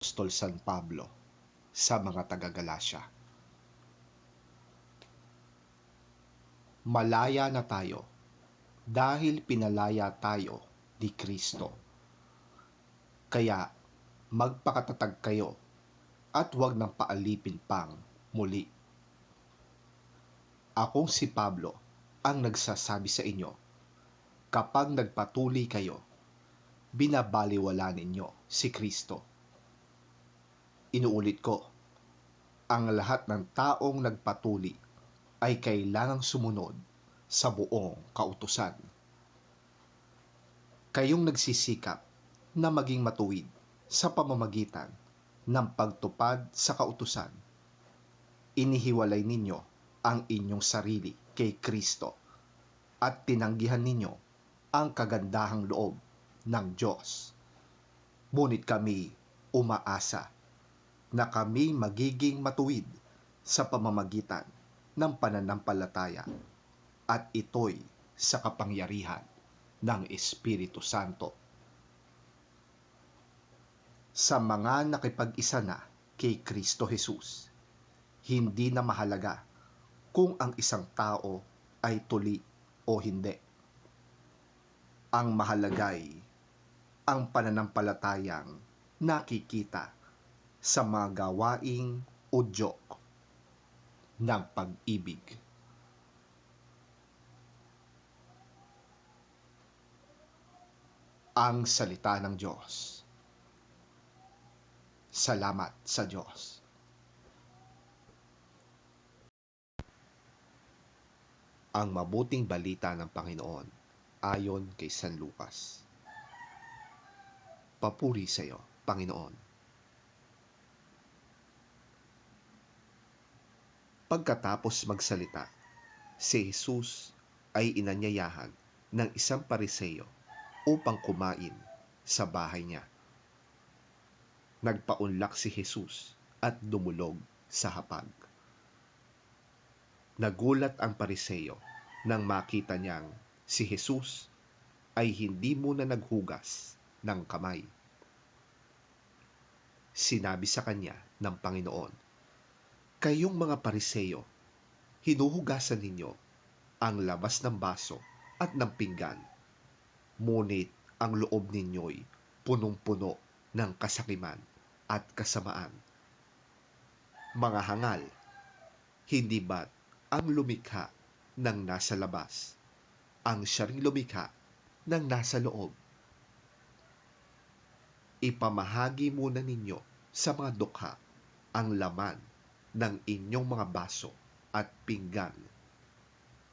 Apostol San Pablo sa mga taga-Galasya. Malaya na tayo dahil pinalaya tayo ni Kristo. Kaya magpakatatag kayo at huwag nang paalipin pang muli. Akong si Pablo ang nagsasabi sa inyo, kapag nagpatuli kayo, binabaliwala ninyo si Kristo. Inuulit ko, ang lahat ng taong nagpatuli ay kailangang sumunod sa buong kautusan. Kayong nagsisikap na maging matuwid sa pamamagitan ng pagtupad sa kautusan, inihiwalay ninyo ang inyong sarili kay Kristo at tinanggihan ninyo ang kagandahang loob ng Diyos. Ngunit kami umaasa na kami magiging matuwid sa pamamagitan ng pananampalataya at ito'y sa kapangyarihan ng Espiritu Santo. Sa mga nakipag-isa na kay Kristo Jesus, hindi na mahalaga kung ang isang tao ay tuli o hindi. Ang mahalagay ang pananampalatayang nakikita sa mga gawaing udyok ng pag-ibig. Ang salita ng Diyos. Salamat sa Diyos. Ang mabuting balita ng Panginoon ayon kay San Lucas. Papuri sa iyo, Panginoon. Pagkatapos magsalita, si Jesus ay inanyayahan ng isang Pariseo upang kumain sa bahay niya. Nagpaunlak si Jesus at dumulog sa hapag. Nagulat ang Pariseo nang makita niyang si Jesus ay hindi muna naghugas ng kamay. Sinabi sa kanya ng Panginoon, "Kayong mga Pariseo, hinuhugasan ninyo ang labas ng baso at ng pinggan, ngunit ang loob ninyo'y punong-puno ng kasakiman at kasamaan. Mga hangal, hindi ba't ang lumikha ng nasa labas, ang siya ring lumikha ng nasa loob? Ipamahagi muna ninyo sa mga dukha ang laman ng inyong mga baso at pinggan,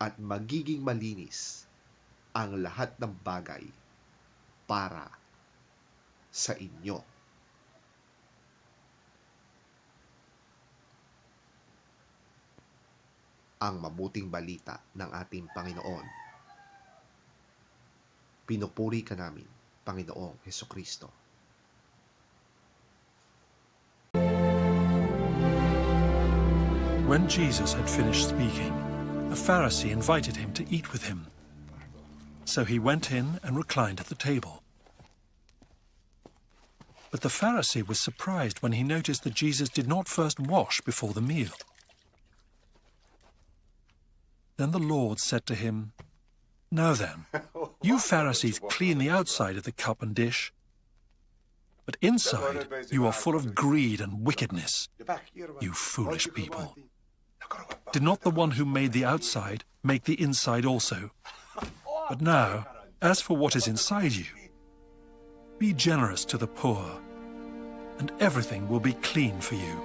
at magiging malinis ang lahat ng bagay para sa inyo." Ang mabuting balita ng ating Panginoon. Pinupuri ka namin, Panginoong Hesukristo. When Jesus had finished speaking, a Pharisee invited him to eat with him. So he went in and reclined at the table. But the Pharisee was surprised when he noticed that Jesus did not first wash before the meal. Then the Lord said to him, "Now then, you Pharisees clean the outside of the cup and dish, but inside you are full of greed and wickedness. You foolish people. Did not the one who made the outside make the inside also? But now, as for what is inside you, be generous to the poor, and everything will be clean for you.